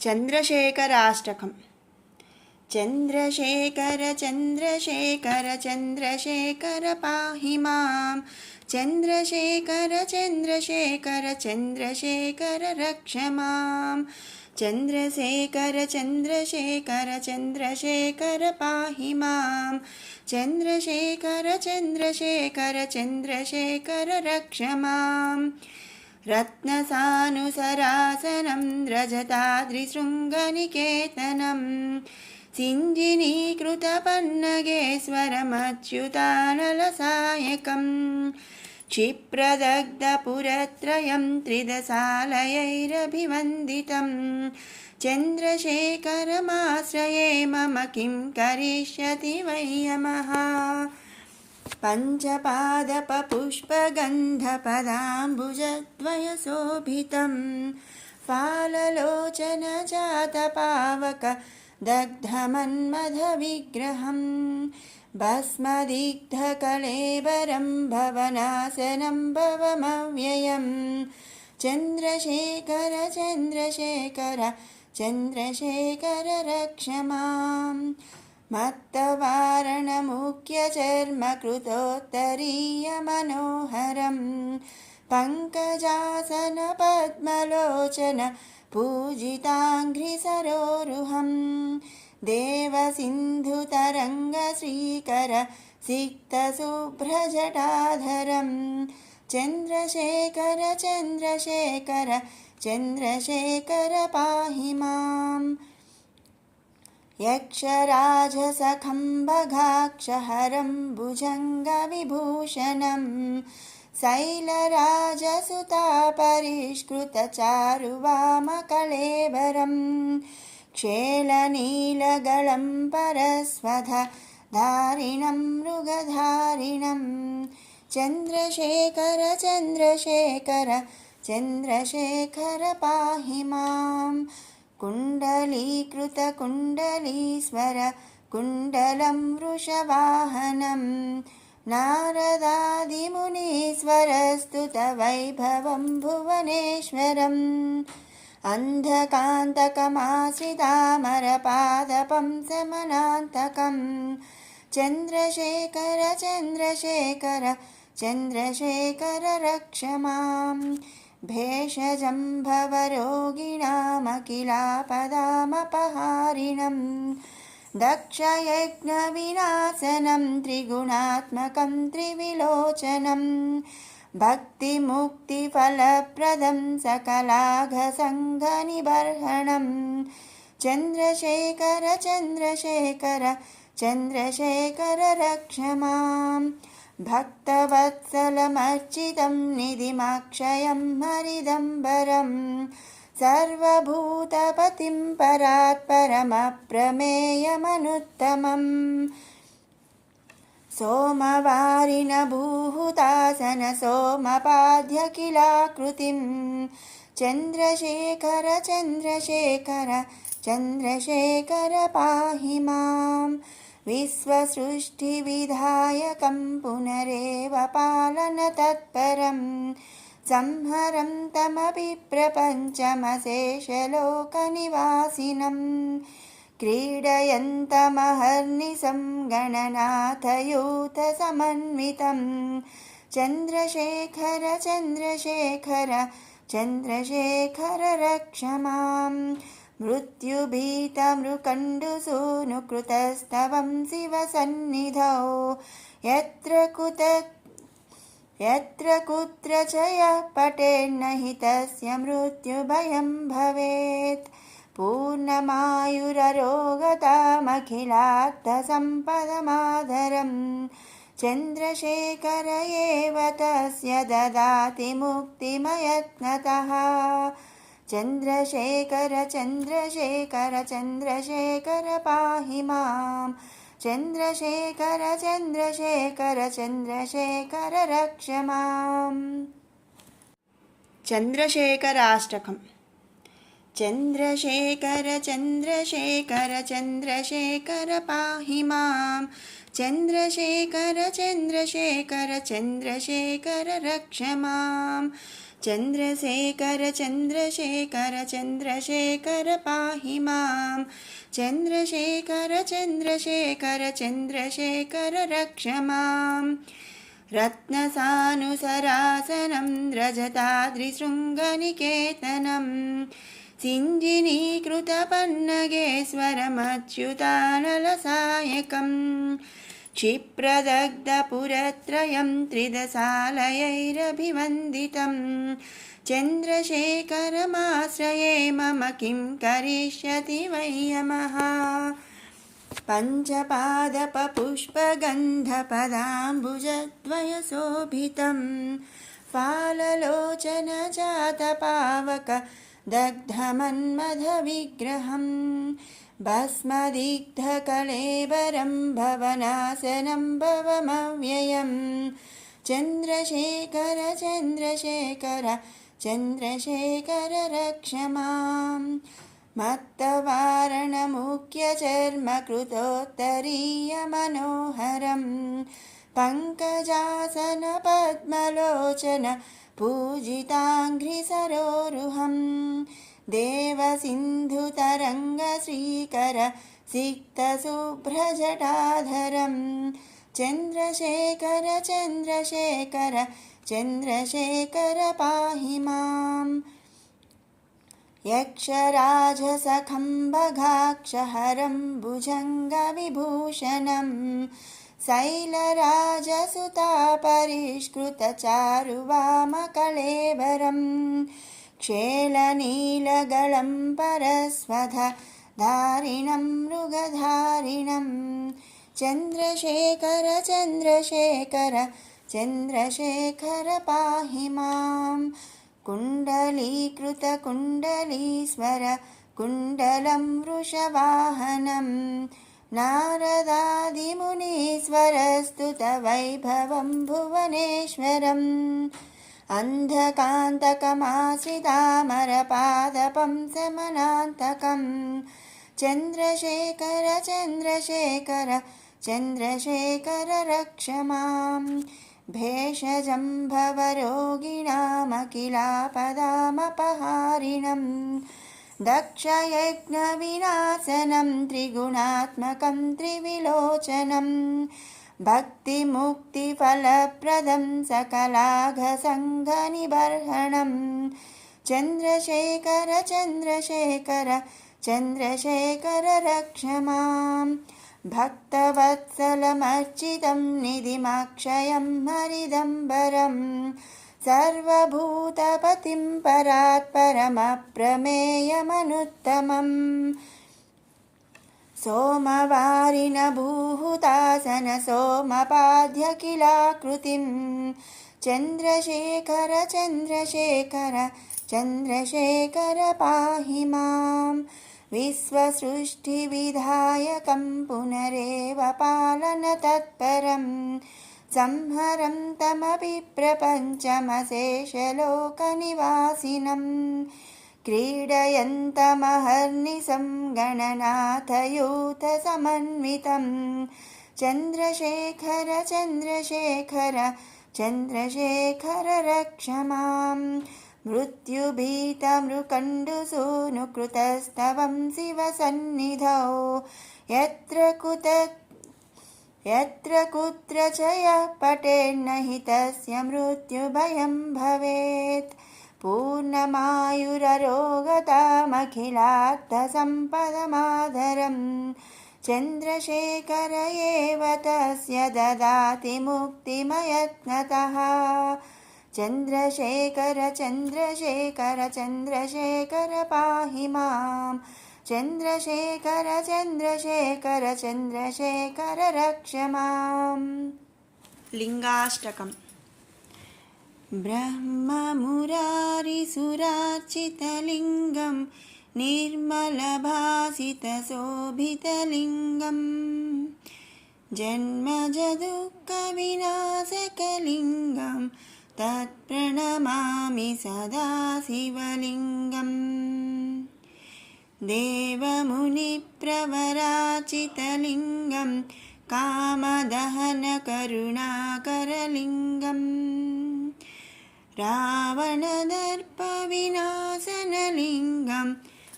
चन्द्रशेखराष्टकम्। चन्द्रशेखर चन्द्रशेखर चन्द्रशेखर पाहि मां। चन्द्रशेखर चन्द्रशेखर चन्द्रशेखर रक्ष मां। चन्द्रशेखर चन्द्रशेखर चन्द्रशेखर पाहि मां। चन्द्रशेखर चन्द्रशेखर चन्द्रशेखर रक्ष मां। रत्नसानुसरासनं रजताद्रिशृङ्गनिकेतनं सिञ्जिनीकृतपन्नगेश्वरमच्युतानलसायकं क्षिप्रदग्धपुरत्रयं त्रिदशालयैरभिवन्दितं चन्द्रशेखरमाश्रये मम किं करिष्यति वै यमः। पञ्चपादपपुष्पगन्धपदाम्बुजद्वयशोभितं फाललोचनजातपावक दग्धमन्मथविग्रहं भस्मदिग्धकलेबरं भवनाशनं भवमव्ययं चन्द्रशेखर चन्द्रशेखर चन्द्रशेखर रक्ष माम्। मत्तवारणमुख्यचर्मकृतोत्तरीयमनोहरं पङ्कजासनपद्मलोचन पूजिताङ्घ्रिसरोरुहं देवसिन्धुतरङ्गश्रीकर सिक्तशुभ्रजटाधरं चन्द्रशेखर चन्द्रशेखर चन्द्रशेखर पाहि माम्। यक्षराजसखम्बगाक्षहरं भुजङ्गविभूषणं शैलराजसुतापरिष्कृतचारुवामकळेबरं क्षेलनीलगलं परस्वधारिणं मृगधारिणं चन्द्रशेखर चन्द्रशेखर चन्द्रशेखर पाहि माम्। कुण्डलीकृतकुण्डलीश्वर कुण्डलं वृषवाहनं नारदादिमुनीश्वरस्तुतवैभवं भुवनेश्वरम् अन्धकान्तकमाश्रितामरपादपं समनान्तकं चन्द्रशेखर चन्द्रशेखर चन्द्रशेखर रक्ष माम्। भेषजं भवरोगिणामखिलापदामपहारिणं दक्षयज्ञविनाशनं त्रिगुणात्मकं त्रिविलोचनं भक्तिमुक्तिफलप्रदं सकलाघसङ्घनिबर्हणं चन्द्रशेखर चन्द्रशेखर चन्द्रशेखर रक्ष माम्। भक्तवत्सलमर्चितं निधिमक्षयं हरिदम्बरं सर्वभूतपतिं परात्परमप्रमेयमनुत्तमं सोमवारिणभूहुतासन सोमपाद्यखिलाकृतिं चन्द्रशेखर चन्द्रशेखर चन्द्रशेखर पाहि माम्। विश्वसृष्टिविधायकं पुनरेव पालनतत्परं संहरं तमपि प्रपञ्चमशेषलोकनिवासिनं क्रीडयन्तमहर्निशं गणनाथयूथसमन्वितं चन्द्रशेखर चन्द्रशेखर चन्द्रशेखर रक्ष माम्। मृत्युभीतमृकण्डुसूनुकृतस्तवं शिवसन्निधौ यत्र कुत्र च यः पठेन्न हि तस्य मृत्युभयं भवेत् पूर्णमायुररोगतामखिलार्थसम्पदमाधरं चन्द्रशेखर एव तस्य ददाति मुक्तिमयत्नतः चन्द्रशेखर चन्द्रशेखर चन्द्रशेखर पाहि माम्। चन्द्रशेखर चन्द्रशेखर चन्द्रशेखर रक्ष माम्। चन्द्रशेखराष्टकम्। चन्द्रशेखर चन्द्रशेखर चन्द्रशेखर पाहि मां। चन्द्रशेखर चन्द्रशेखर चन्द्रशेखर रक्ष मां। चन्द्रशेखर चन्द्रशेखर चन्द्रशेखर पाहि मां चन्द्रशेखर चन्द्रशेखर चन्द्रशेखर रक्ष मां रत्नसानुसरासनं रजताद्रिशृङ्गनिकेतनं सिञ्जिनीकृतपन्नगेश्वरमच्युतानलसायकं क्षिप्रदग्धपुरत्रयं त्रिदशालयैरभिवन्दितं चन्द्रशेखरमाश्रये मम किं करिष्यति वै यमः पञ्चपादपपुष्पगन्धपदाम्बुजद्वयशोभितं फाललोचनजातपावक दग्धमन्मथविग्रहं भस्मदिग्धकळेबरं भवनाशनं भवमव्ययं चन्द्रशेखर चन्द्रशेखर चन्द्रशेखर रक्ष मां मत्तवारणमुख्यचर्मकृतोत्तरीयमनोहरं पङ्कजासनपद्मलोचन पूजिताङ्घ्रिसरोरुहं देवसिन्धुतरङ्गश्रीकर सिक्तशुभ्रजटाधरं चन्द्रशेखर चन्द्रशेखर चन्द्रशेखर पाहि मां यक्षराजसखम्बगाक्षहरं भुजङ्गविभूषणं शैलराजसुतापरिष्कृतचारुवामकळेबरं क्षेलनीलगलं परस्वधारिणं मृगधारिणं चन्द्रशेखर चन्द्रशेखर चन्द्रशेखर पाहि मां कुण्डलीकृतकुण्डलीश्वर कुण्डलं वृषवाहनं नारदादिमुनीश्वरस्तुतवैभवं भुवनेश्वरम् अन्धकान्तकमाश्रितामरपादपं समनान्तकं चन्द्रशेखर चन्द्रशेखर चन्द्रशेखर रक्ष मां भेषजं भवरोगिणामखिलापदामपहारिणं दक्षयज्ञविनाशनं त्रिगुणात्मकं त्रिविलोचनं भक्तिमुक्तिफलप्रदं सकलाघसङ्घनिबर्हणं चन्द्रशेखर चन्द्रशेखर चन्द्रशेखर रक्ष मां भक्तवत्सलमर्चितं निधिमक्षयं हरिदम्बरं सर्वभूतपतिं परात्परमप्रमेयमनुत्तमं सोमवारिणभूहुतासन सोमपाद्यखिलाकृतिं चन्द्रशेखर चन्द्रशेखर चन्द्रशेखर पाहि मां विश्वसृष्टिविधायकं पुनरेव पालनतत्परं संहरं तमपि प्रपञ्चमशेषलोकनिवासिनं क्रीडयन्तमहर्निशं गणनाथयूथसमन्वितं चन्द्रशेखर चन्द्रशेखर चन्द्रशेखर रक्ष मां मृत्युभीतमृकण्डुसूनुकृतस्तवं शिवसन्निधौ यत्र कुत्र च यः पठेन्न हि तस्य मृत्युभयं भवेत् पूर्णमायुररोगतामखिलार्थसम्पदमाधरं चन्द्रशेखर एव तस्य ददाति मुक्तिमयत्नतः चन्द्रशेखर चन्द्रशेखर चन्द्रशेखर पाहि मां चन्द्रशेखर चन्द्रशेखर चन्द्रशेखर रक्ष मां लिङ्गाष्टकम् ब्रह्ममुरारिसुरार्चितलिङ्गं निर्मलभासितशोभितलिङ्गं जन्मजदुःखविनाशकलिङ्गं तत्प्रणमामि सदा शिवलिङ्गम् देवमुनिप्रवराचितलिङ्गं कामदहनकरुणाकरलिङ्गं रावणदर्पविनाशनलिङ्गं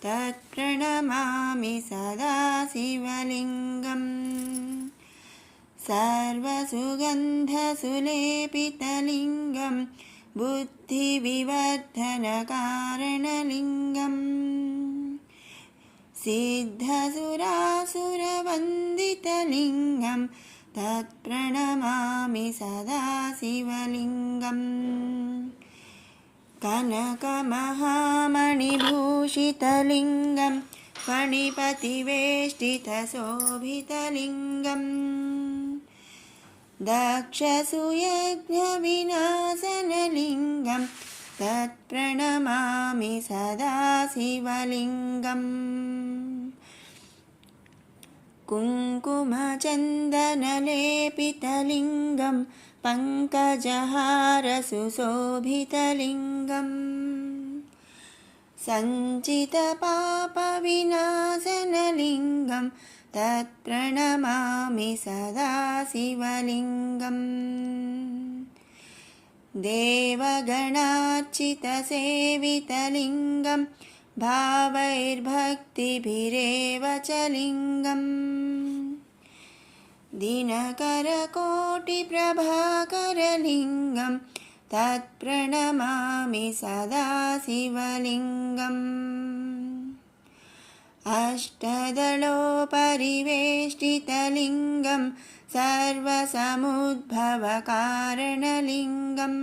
तत्प्रणमामि सदा शिवलिङ्गम् सर्वसुगन्धसुलेपितलिङ्गं बुद्धिविवर्धनकारणलिङ्गम् सिद्धसुरासुरवन्दितलिङ्गं तत्प्रणमामि सदा शिवलिङ्गम् कनकमहामणिभूषितलिङ्गं फणिपतिवेष्टितशोभितलिङ्गम् दक्षसुयज्ञविनाशनलिङ्गं तत्प्रणमामि सदा शिवलिङ्गम् कुङ्कुमचन्दनलेपितलिङ्गं पङ्कजहारसुशोभितलिङ्गम् सञ्चितपापविनाशनलिङ्गं तत्प्रणमामि सदा शिवलिङ्गम् देवगणार्चितसेवितलिङ्गं भावैर्भक्तिभिरेव च लिङ्गम् दिनकरकोटिप्रभाकरलिङ्गं तत्प्रणमामि सदा शिवलिङ्गम् अष्टदलोपरिवेष्टितलिङ्गं सर्वसमुद्भवकारणलिङ्गम्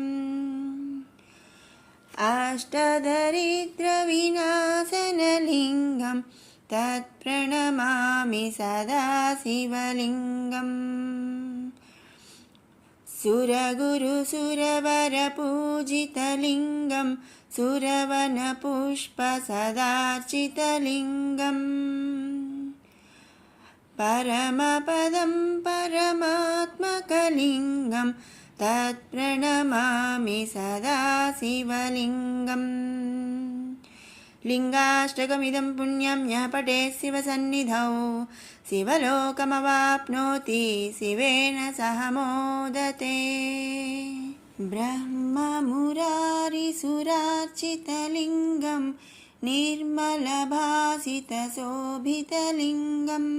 अष्टदरिद्रविनाशनलिङ्गं तत्प्रणमामि सदा शिवलिङ्गम् सुरगुरुसुरवरपूजितलिङ्गं सुरवनपुष्पसदार्चितलिङ्गम् परमपदं परमात्मकलिङ्गं तत्प्रणमामि सदा शिवलिङ्गम् लिङ्गाष्टकमिदं पुण्यं यः पठेत् शिवसन्निधौ शिवलोकमवाप्नोति शिवेन सह मोदते ब्रह्ममुरारिसुरार्चितलिङ्गं निर्मलभासितशोभितलिङ्गम्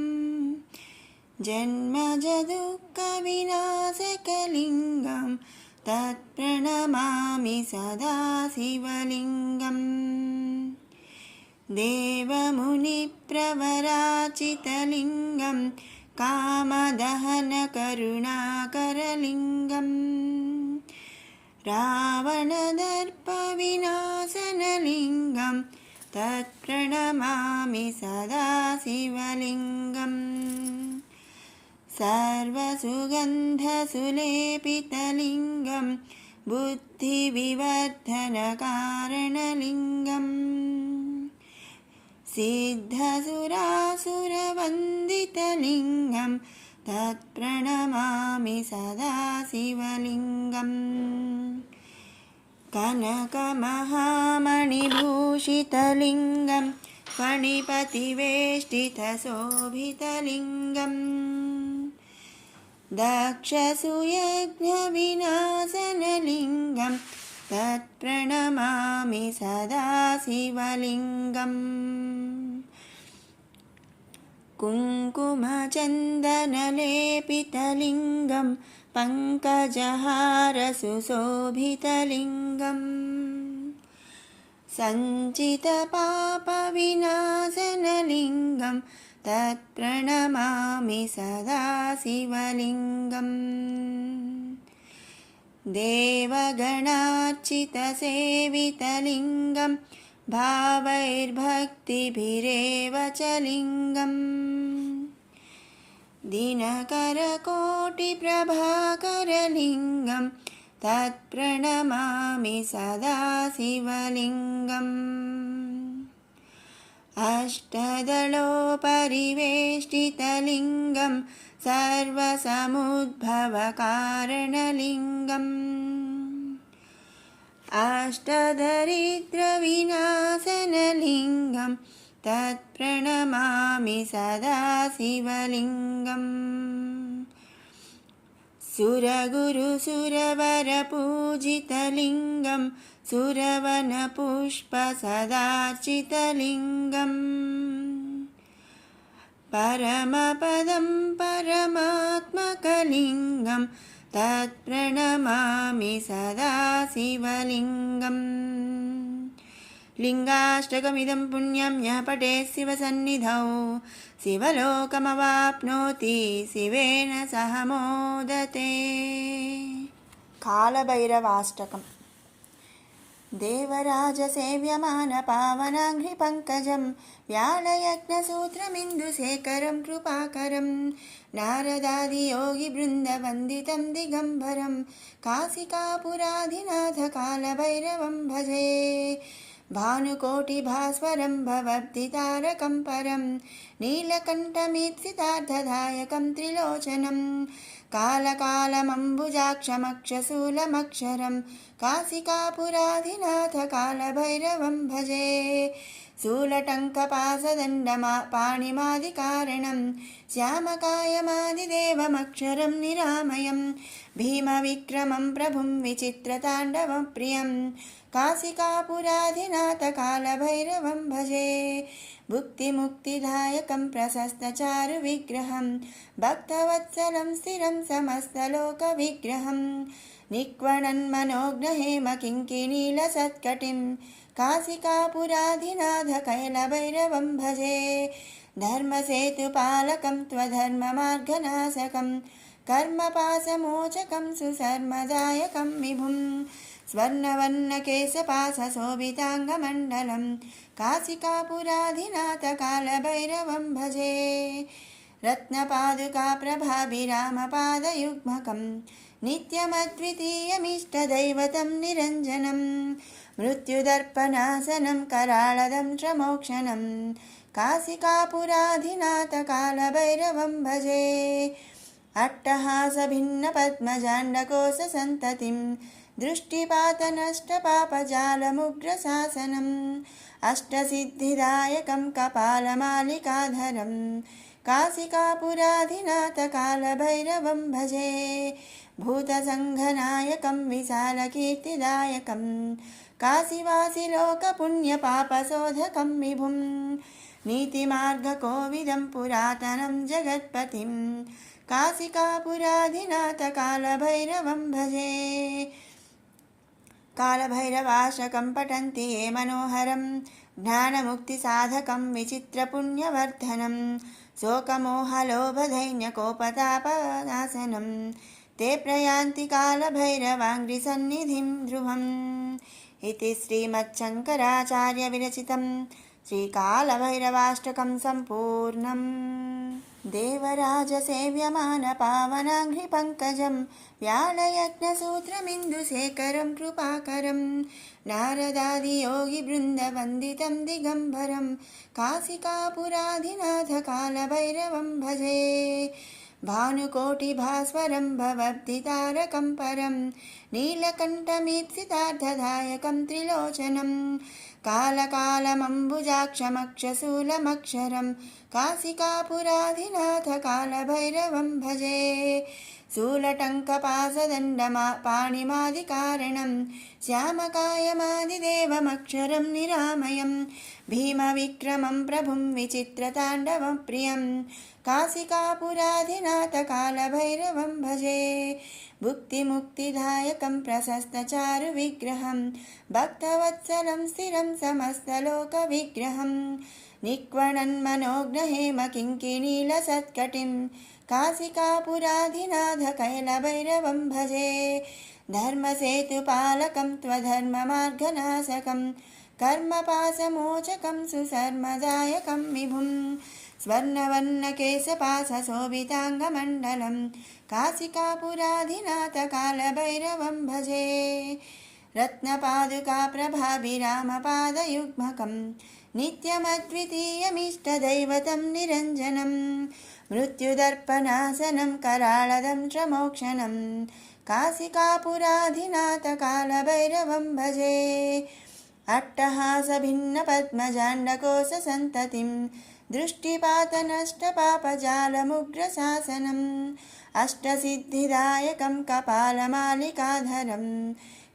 जन्मजदुःखविनाशकलिङ्गं तत्प्रणमामि सदा शिवलिङ्गम् देवमुनिप्रवराचितलिङ्गं कामदहनकरुणाकरलिङ्गम् रावणदर्पविनाशनलिङ्गं तत्प्रणमामि सदा शिवलिङ्गम् सर्वसुगन्धसुलेपितलिङ्गं बुद्धिविवर्धनकारणलिङ्गम् सिद्धसुरासुरवन्दितलिङ्गं तत्प्रणमामि सदा शिवलिङ्गम् कनकमहामणिभूषितलिङ्गं फणिपतिवेष्टितशोभितलिङ्गम् दक्षसुयज्ञविनाशनलिङ्गं तत्प्रणमामि सदा शिवलिङ्गम् कुङ्कुमचन्दनलेपितलिङ्गं पङ्कजहारसुशोभितलिङ्गम् सञ्चितपापविनाशनलिङ्गं तत्प्रणमामि सदा शिवलिङ्गम् देवगणार्चितसेवितलिङ्गं भावैर्भक्तिभिरेव च लिङ्गम् दिनकरकोटिप्रभाकरलिङ्गं तत्प्रणमामि सदा शिवलिङ्गम् अष्टदलोपरिवेष्टितलिङ्गं सर्वसमुद्भवकारणलिङ्गम् अष्टदरिद्रविनाशनलिङ्गं तत्प्रणमामि सदा शिवलिङ्गम् सुरगुरुसुरवरपूजितलिङ्गं सुरवनपुष्पसदार्चितलिङ्गम् परमपदं परमात्मकलिङ्गं तत्प्रणमामि सदा शिवलिङ्गम् लिङ्गाष्टकमिदं पुण्यं यः पठेत् शिवसन्निधौ शिवलोकमवाप्नोति शिवेन सह मोदते। कालभैरवाष्टकम् देवराजसेव्यमानपावनाङ्घ्रिपङ्कजं व्यालयज्ञसूत्रमिन्दुशेखरं कृपाकरं नारदादियोगिवृन्दवन्दितं दिगम्बरं काशिकापुराधिनाथकालभैरवं भजे। भानुकोटिभास्वरं भवद्दितारकं परं नीलकण्ठमीप्सितार्थदायकं त्रिलोचनं कालकालमम्बुजाक्षमक्षशूलमक्षरं काशिकापुराधिनाथकालभैरवं भजे। शूलटङ्कपाशदण्डपाणिमादिकारणं श्यामकायमादिदेवमक्षरं निरामयं भीमविक्रमं प्रभुं विचित्रताण्डवप्रियं काशिकापुराधिनाथकालभैरवं भजे। भुक्तिमुक्तिदायकं प्रशस्तचारुविग्रहं भक्तवत्सलं स्थिरं समस्तलोकविग्रहं निक्वणन्मनोग्रहेमकिङ्किणीलसत्कटिं काशिकापुराधिनाथकैलभैरवं भजे। धर्मसेतुपालकं त्वधर्ममार्गनाशकं कर्मपाशमोचकं सुधर्मदायकं विभुं स्वर्णवर्णकेशपाशशोभिताङ्गमण्डलं काशिकापुराधिनाथकालभैरवं भजे। रत्नपादुकाप्रभाभिरामपादयुग्मकं नित्यमद्वितीयमिष्टदैवतं निरञ्जनं मृत्युदर्पनाशनं कराळदं च मोक्षणं काशिकापुराधिनाथकालभैरवं भजे। अट्टहासभिन्नपद्मजाण्डकोशसन्ततिं दृष्टिपातनष्टपापजालमुग्रशासनम् अष्टसिद्धिदायकं कपालमालिकाधरं काशिकापुराधिनाथकालभैरवं भजे। भूतसङ्घनायकं विशालकीर्तिदायकं काशीवासिलोकपुण्यपापशोधकं विभुं नीतिमार्गकोविदं पुरातनं जगत्पतिं काशिकापुराधिनाथकालभैरवं भजे। कालभैरवाष्टकं पठन्ति ये मनोहरं ज्ञानमुक्तिसाधकं विचित्रपुण्यवर्धनं शोकमोहलोभदैन्यकोपतापनाशनं ते प्रयान्ति कालभैरवाङ्घ्रिसन्निधिं ध्रुवम् इति श्रीमच्छङ्कराचार्यविरचितं श्रीकालभैरवाष्टकं सम्पूर्णम्। देवराजसेव्यमानपावनाङ्घ्रिपङ्कजं व्यालयज्ञसूत्रमिन्दुशेखरं कृपाकरं नारदादियोगिवृन्दवन्दितं दिगम्बरं काशिकापुराधिनाथकालभैरवं भजे। भानुकोटिभास्वरं भवद्दितारकं परं नीलकण्ठमीप्सितार्थदायकं त्रिलोचनं कालकालमम्बुजाक्षमक्षशूलमक्षरं काशिकापुराधिनाथकालभैरवं भजे। शूलटङ्कपाशदण्डपाणिमादिकारणं श्यामकायमादिदेवमक्षरं निरामयं भीमविक्रमं प्रभुं विचित्रताण्डवप्रियं काशिकापुराधिनाथकालभैरवं भजे। भुक्तिमुक्तिदायकं प्रशस्तचारुविग्रहं भक्तवत्सलं स्थिरं समस्तलोकविग्रहं निक्वणन्मनोग्रहेमकिङ्किणीलसत्कटिं काशिकापुराधिनाथकैलभैरवं भजे। धर्मसेतुपालकं त्वधर्ममार्गनाशकं कर्मपाशमोचकं सुधर्मदायकं विभुं स्वर्णवर्णकेशपाशशोभिताङ्गमण्डलं काशिकापुराधिनाथकालभैरवं भजे। रत्नपादुकाप्रभाभिरामपादयुग्मकं नित्यमद्वितीयमिष्टदैवतं निरञ्जनं मृत्युदर्पनाशनं कराळदं च मोक्षणं काशिकापुराधिनाथकालभैरवं भजे। अट्टहासभिन्नपद्मजाण्डकोशसन्ततिं दृष्टिपातनष्टपापजालमुग्रशासनम् अष्टसिद्धिदायकं कपालमालिकाधरं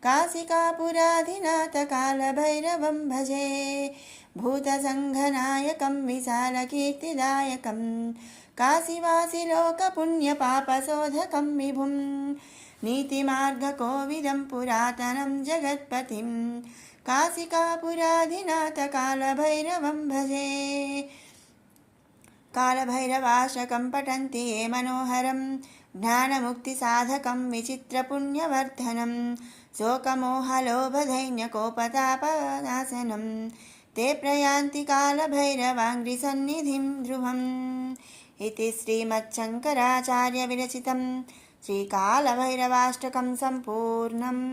काशिकापुराधिनाथकालभैरवं भजे भूतसङ्घनायकं विशालकीर्तिदायकं काशीवासिलोकपुण्यपापशोधकं विभुं नीतिमार्गकोविदं पुरातनं जगत्पतिं काशिकापुराधिनाथकालभैरवं भजे कालभैरवाष्टकं पठन्ति ये मनोहरं ज्ञानमुक्तिसाधकं विचित्रपुण्यवर्धनं शोकमोहलोभदैन्यकोपतापनाशनं ते प्रयान्ति कालभैरवाङ्घ्रिसन्निधिं ध्रुवम् इति श्रीमच्छङ्कराचार्यविरचितं श्रीकालभैरवाष्टकं सम्पूर्णम्।